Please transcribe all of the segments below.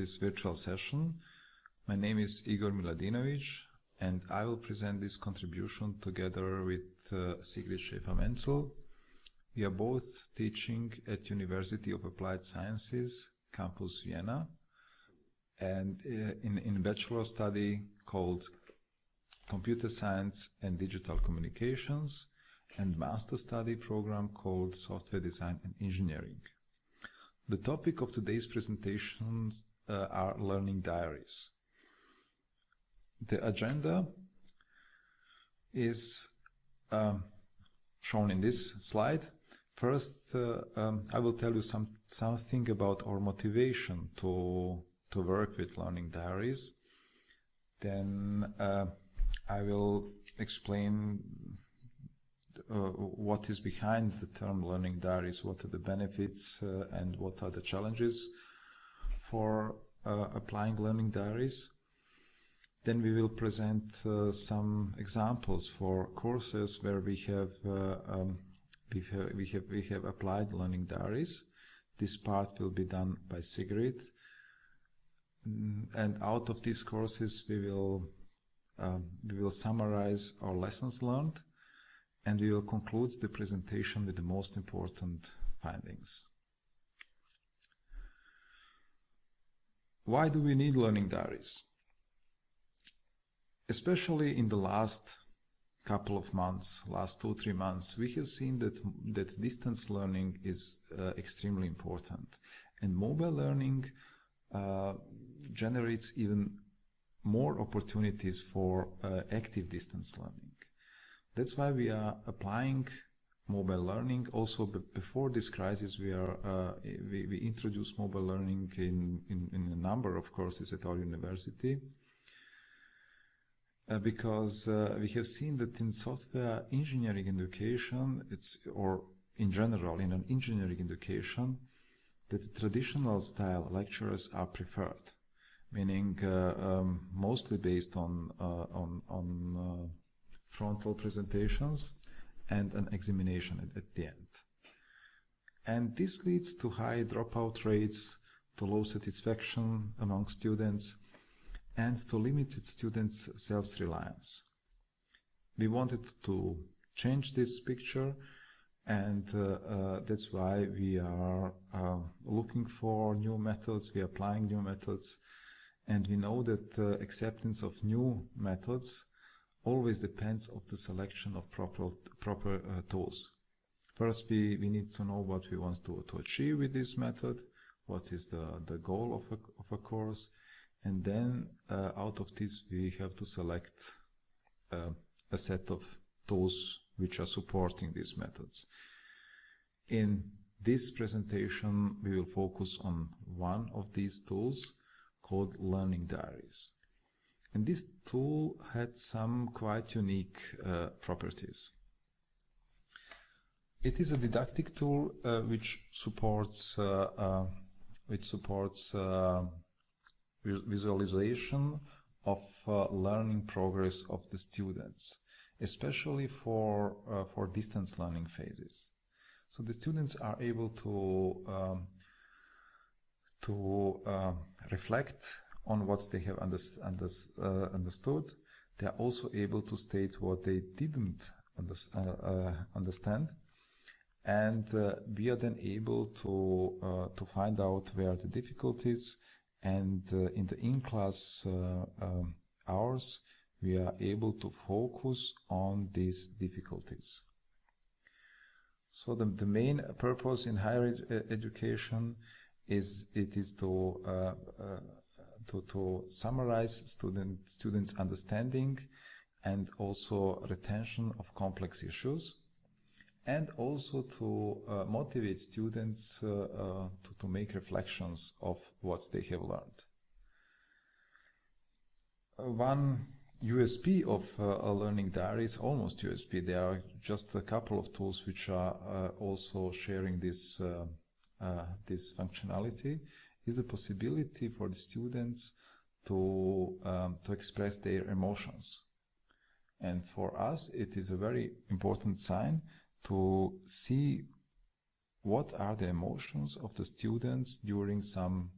this virtual session. My name is Igor Miladinovic, and I will present this contribution together with Sigrid Schäfer-Menzel. We are both teaching at University of Applied Sciences, Campus Vienna, and in a bachelor study called Computer Science and Digital Communications, and master study program called Software Design and Engineering. The topic of today's presentations are learning diaries. The agenda is shown in this slide. First, I will tell you something about our motivation to work with learning diaries. Then I will explain what is behind the term learning diaries, what are the benefits and what are the challenges for applying learning diaries. Then we will present some examples for courses where we have applied learning diaries. This part will be done by Sigrid, and out of these courses we will summarize our lessons learned, and we will conclude the presentation with the most important findings. Why do we need learning diaries? Especially in the last couple of months, last 2-3 months, we have seen that distance learning is extremely important, and mobile learning generates even more opportunities for active distance learning. That's why we are applying mobile learning. Also, before this crisis, we introduced mobile learning in a number of courses at our university, because we have seen that in software engineering education, or in general in an engineering education, that traditional style lectures are preferred, meaning mostly based on frontal presentations and an examination at the end. And this leads to high dropout rates, to low satisfaction among students, and to limited students' self-reliance. We wanted to change this picture, and that's why we are looking for new methods, we are applying new methods, and we know that acceptance of new methods always depends on the selection of proper tools. First, we need to know what we want to achieve with this method, what is the goal of a course, and then out of this we have to select a set of tools which are supporting these methods. In this presentation we will focus on one of these tools called learning diaries. And this tool had some quite unique properties. It is a didactic tool which supports visualization of learning progress of the students, especially for distance learning phases. So the students are able to reflect on what they have understood. They are also able to state what they didn't understand, and we are then able to find out where the difficulties, and in the in-class hours we are able to focus on these difficulties. So the main purpose in higher education is to summarize students' understanding and also retention of complex issues, and also to motivate students to make reflections of what they have learned. One USP of a learning diary is almost USP. There are just a couple of tools which are also sharing this functionality, is the possibility for the students to express their emotions. And for us, it is a very important sign to see what are the emotions of the students during some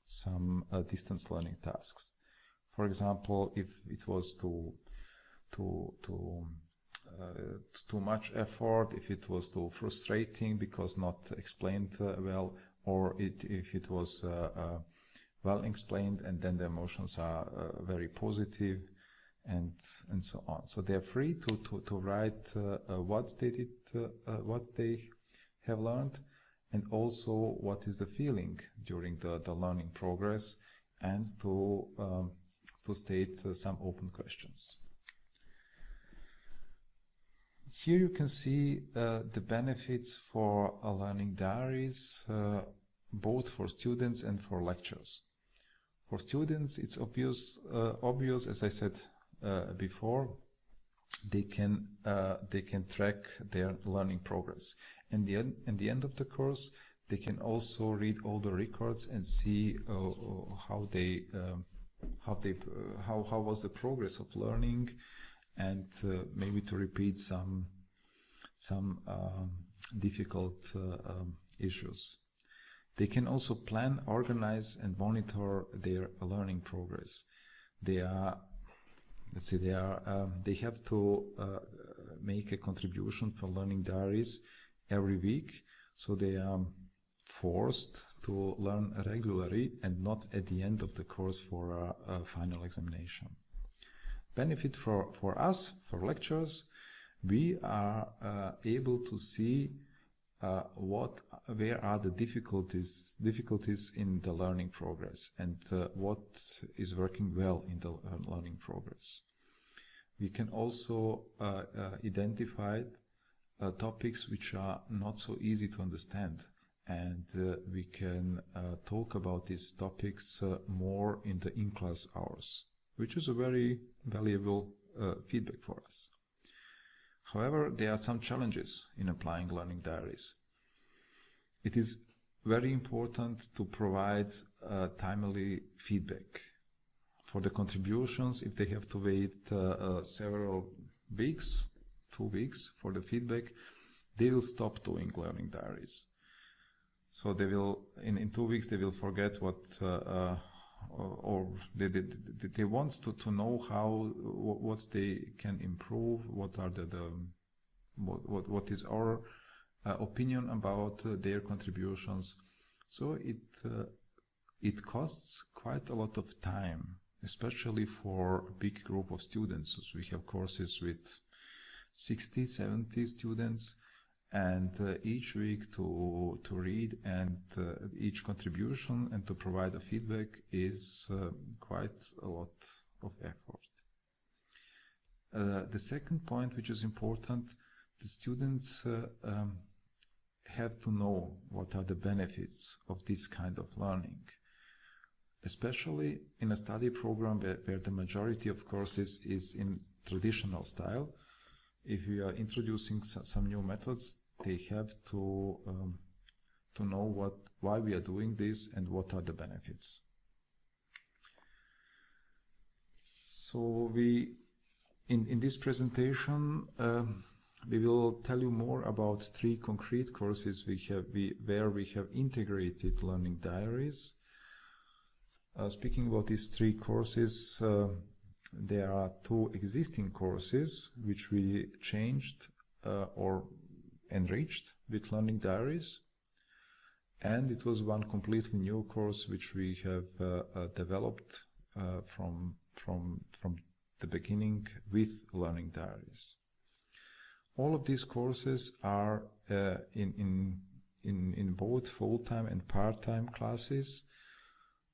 some distance learning tasks. For example, if it was too much effort, if it was too frustrating because not explained well, or if it was well explained and then the emotions are very positive, and so on. So they are free to write what they did, what they have learned, and also what is the feeling during the learning progress, and to state some open questions. Here you can see the benefits for learning diaries, both for students and for lecturers. For students, it's obvious, as I said before, they can track their learning progress. And at the end of the course, they can also read all the records and see how was the progress of learning, and maybe to repeat some difficult issues. They can also plan, organize, and monitor their learning progress. They have to make a contribution for learning diaries every week, so they are forced to learn regularly and not at the end of the course for a final examination. Benefit for us, for lecturers, we are able to see where are the difficulties in the learning progress, and what is working well in the learning progress. We can also identify topics which are not so easy to understand, and we can talk about these topics more in the in-class hours, which is a very valuable feedback for us. However, there are some challenges in applying learning diaries. It is very important to provide timely feedback. For the contributions, if they have to wait several weeks, 2 weeks for the feedback, they will stop doing learning diaries. So they will, in 2 weeks, they will forget what, or they want to know what they can improve, what are what is our opinion about their contributions. So it costs quite a lot of time, especially for a big group of students. So we have courses with 60, 70 students, and each week to read and each contribution and to provide a feedback is quite a lot of effort. The second point, which is important, the students have to know what are the benefits of this kind of learning, especially in a study program where the majority of courses is in traditional style. If we are introducing some new methods, they have to know why we are doing this and what are the benefits. So in this presentation, we will tell you more about 3 concrete courses where we have integrated learning diaries. Speaking about these 3 courses, there are 2 existing courses which we changed or enriched with learning diaries, and it was one completely new course which we have developed from the beginning with learning diaries. All of these courses are in both full-time and part-time classes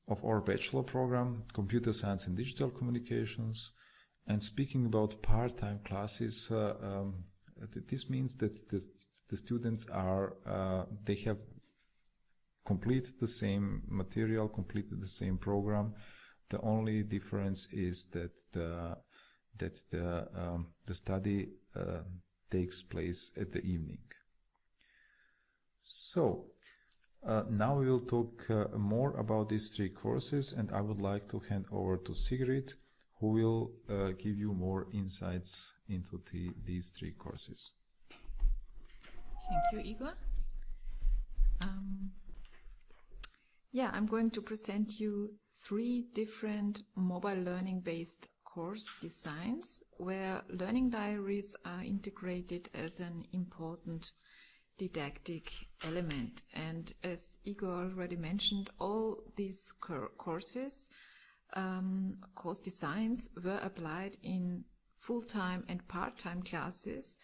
of our bachelor program, Computer Science and Digital Communications. And speaking about part-time classes, this means that the students they have completed the same material, completed the same program. The only difference is that the study takes place at the evening. So now we will talk more about these 3 courses, and I would like to hand over to Sigrid, who will give you more insights into these 3 courses. Thank you, Igor. Yeah, I'm going to present you 3 different mobile learning-based course designs where learning diaries are integrated as an important didactic element. And as Igor already mentioned, all these course designs were applied in full-time and part-time classes,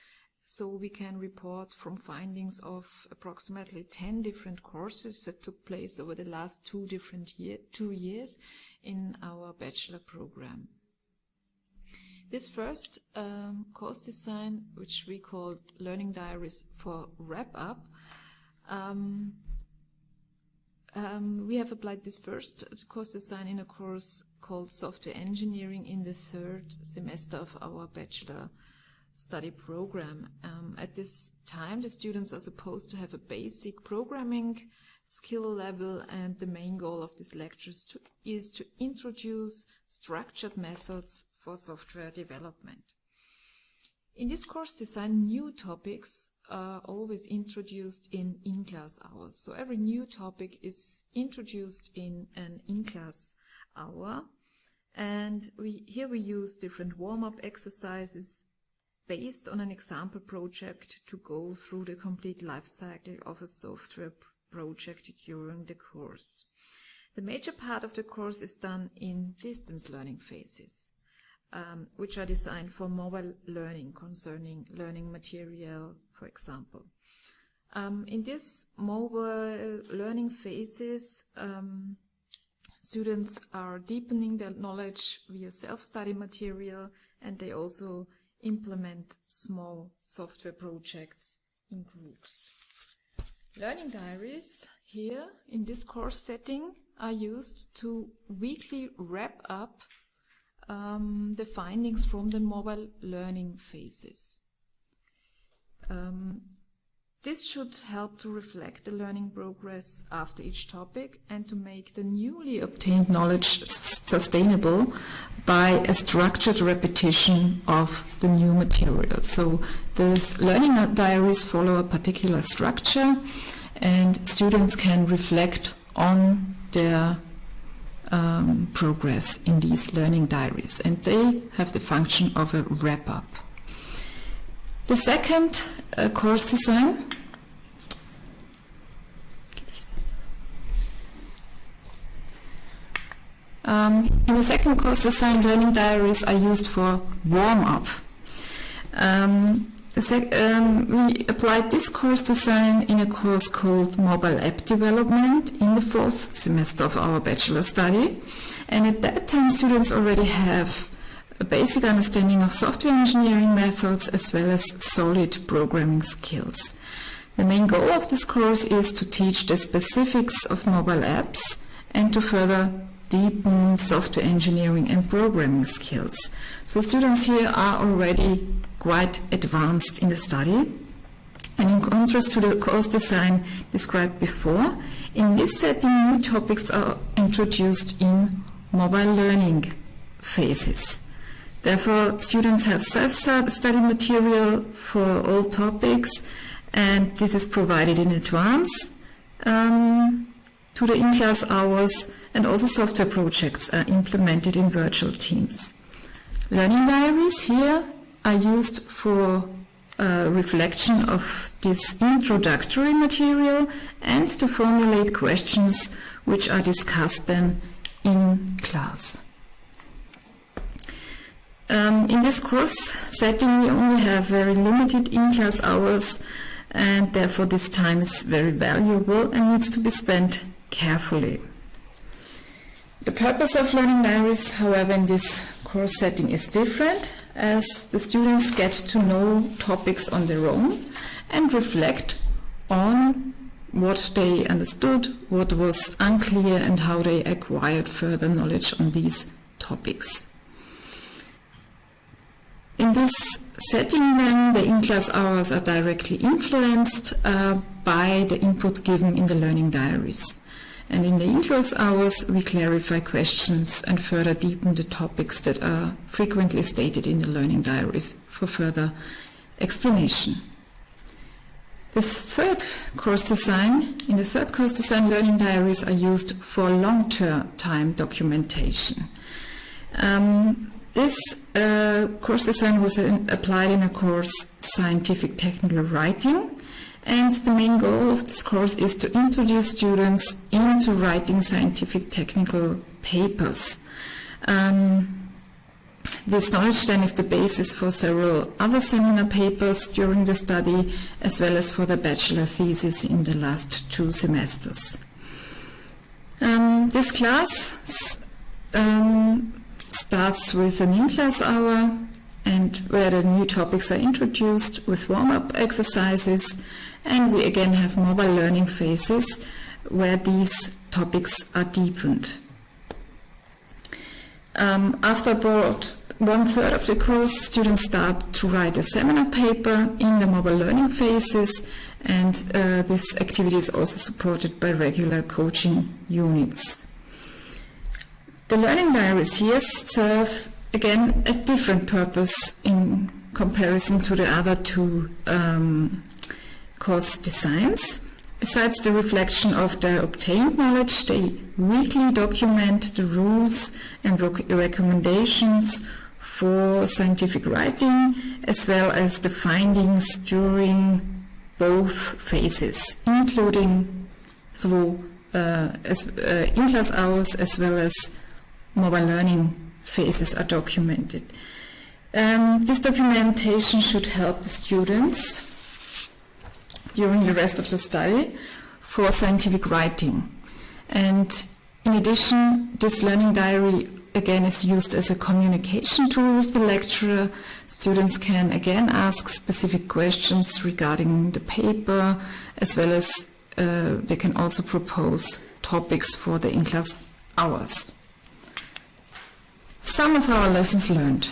so we can report from findings of approximately 10 different courses that took place over the last 2 years in our bachelor program. This first course design, which we called Learning Diaries for Wrap-Up, we have applied this first course design in a course called Software Engineering in the 3rd semester of our bachelor study program. At this time, the students are supposed to have a basic programming skill level, and the main goal of this lecture is to introduce structured methods for software development. In this course design, new topics are always introduced in in-class hours. So every new topic is introduced in an in-class hour, and here we use different warm-up exercises based on an example project to go through the complete life cycle of a software project during the course. The major part of the course is done in distance learning phases, which are designed for mobile learning concerning learning material, for example. In these mobile learning phases, students are deepening their knowledge via self-study material, and they also implement small software projects in groups. Learning diaries here in this course setting are used to weekly wrap up the findings from the mobile learning phases. This should help to reflect the learning progress after each topic and to make the newly obtained knowledge sustainable by a structured repetition of the new material. So these learning diaries follow a particular structure, and students can reflect on their progress in these learning diaries, and they have the function of a wrap-up. The second course design in the second course design, learning diaries are used for warm-up. We applied this course design in a course called Mobile App Development in the 4th semester of our bachelor study, and at that time students already have a basic understanding of software engineering methods as well as solid programming skills. The main goal of this course is to teach the specifics of mobile apps and to further deepen software engineering and programming skills. So students here are already quite advanced in the study. And in contrast to the course design described before, in this setting new topics are introduced in mobile learning phases. Therefore, students have self-study material for all topics, and this is provided in advance to the in-class hours, and also software projects are implemented in virtual teams. Learning diaries here are used for reflection of this introductory material and to formulate questions which are discussed then in class. In this course setting, we only have very limited in-class hours, and therefore this time is very valuable and needs to be spent carefully. The purpose of learning diaries, however, in this course setting is different, as the students get to know topics on their own and reflect on what they understood, what was unclear, and how they acquired further knowledge on these topics. In this setting then, the in-class hours are directly influenced by the input given in the learning diaries. And in the in-class hours, we clarify questions and further deepen the topics that are frequently stated in the learning diaries for further explanation. This third course design, in the third course design, learning diaries are used for long-term time documentation. This course design was applied in a course Scientific Technical Writing, and the main goal of this course is to introduce students into writing scientific technical papers. This knowledge then is the basis for several other seminar papers during the study, as well as for the bachelor thesis in the last 2 semesters. This class starts with an in-class hour, and where the new topics are introduced with warm-up exercises, and we again have mobile learning phases where these topics are deepened. After about 1/3 of the course, students start to write a seminar paper in the mobile learning phases, and this activity is also supported by regular coaching units. The learning diaries here serve again a different purpose in comparison to the other 2 course designs. Besides the reflection of the obtained knowledge, they weekly document the rules and recommendations for scientific writing, as well as the findings during both phases, including in-class hours as well as mobile learning phases are documented. This documentation should help the students during the rest of the study for scientific writing. And in addition, this learning diary again is used as a communication tool with the lecturer. Students can again ask specific questions regarding the paper, as well as they can also propose topics for the in-class hours. Some of our lessons learned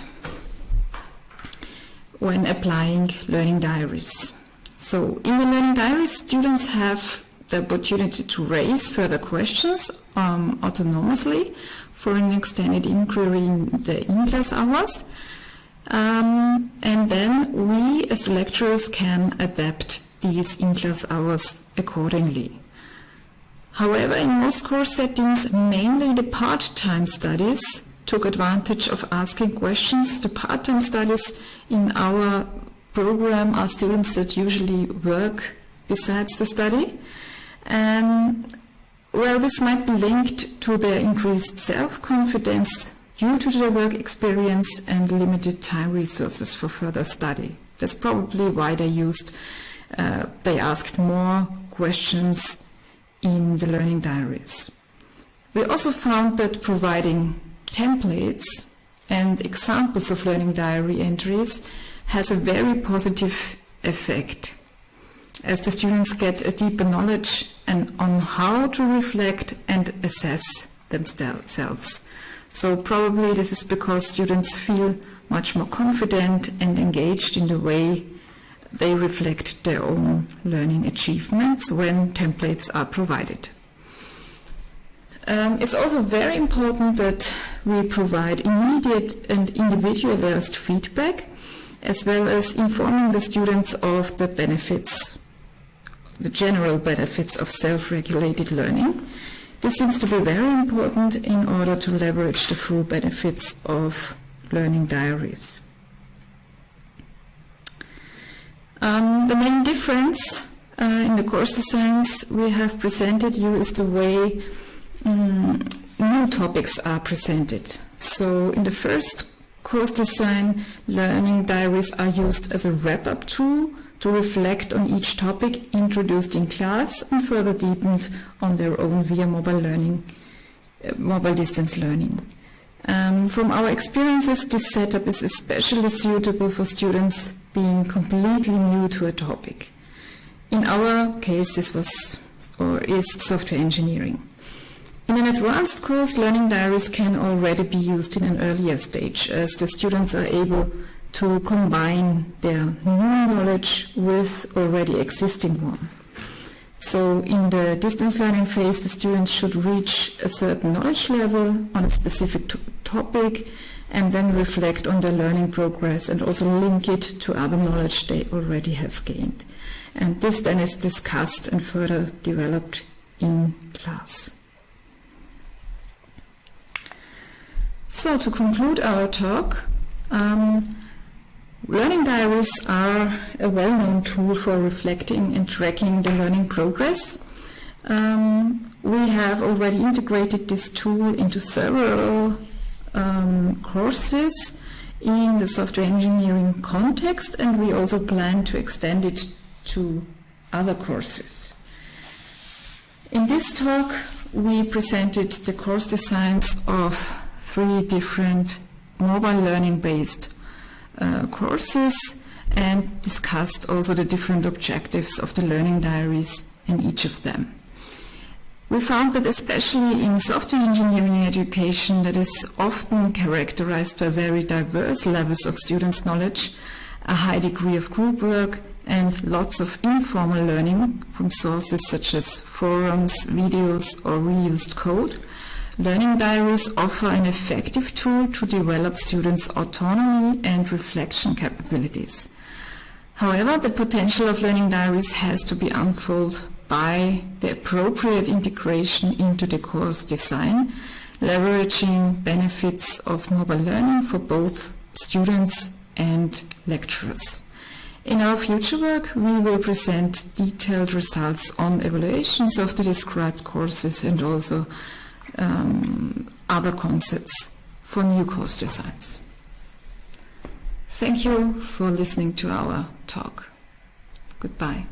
when applying learning diaries. So in the learning diaries, students have the opportunity to raise further questions autonomously for an extended inquiry in the in-class hours. And then we as lecturers can adapt these in-class hours accordingly. However, in most course settings, mainly the part-time studies took advantage of asking questions. The part-time studies in our program are students that usually work besides the study. Well, this might be linked to their increased self-confidence due to their work experience and limited time resources for further study. That's probably why they asked more questions in the learning diaries. We also found that providing templates and examples of learning diary entries has a very positive effect, as the students get a deeper knowledge on how to reflect and assess themselves. So probably this is because students feel much more confident and engaged in the way they reflect their own learning achievements when templates are provided. It's also very important that we provide immediate and individualized feedback, as well as informing the students of the benefits, the general benefits of self-regulated learning. This seems to be very important in order to leverage the full benefits of learning diaries. The main difference in the course designs we have presented you is the way new topics are presented. So in the first course design, learning diaries are used as a wrap-up tool to reflect on each topic introduced in class and further deepened on their own via mobile distance learning. From our experiences, this setup is especially suitable for students being completely new to a topic. In our case, this was or is software engineering. In an advanced course, learning diaries can already be used in an earlier stage, as the students are able to combine their new knowledge with already existing one. So in the distance learning phase, the students should reach a certain knowledge level on a specific topic and then reflect on their learning progress and also link it to other knowledge they already have gained. And this then is discussed and further developed in class. So to conclude our talk, learning diaries are a well-known tool for reflecting and tracking the learning progress. We have already integrated this tool into several courses in the software engineering context, and we also plan to extend it to other courses. In this talk, we presented the course designs of 3 different mobile learning-based courses and discussed also the different objectives of the learning diaries in each of them. We found that especially in software engineering education that is often characterized by very diverse levels of students' knowledge, a high degree of group work, and lots of informal learning from sources such as forums, videos, or reused code, learning diaries offer an effective tool to develop students' autonomy and reflection capabilities. However, the potential of learning diaries has to be unfolded by the appropriate integration into the course design, leveraging benefits of mobile learning for both students and lecturers. In our future work, we will present detailed results on evaluations of the described courses and also other concepts for new course designs. Thank you for listening to our talk. Goodbye.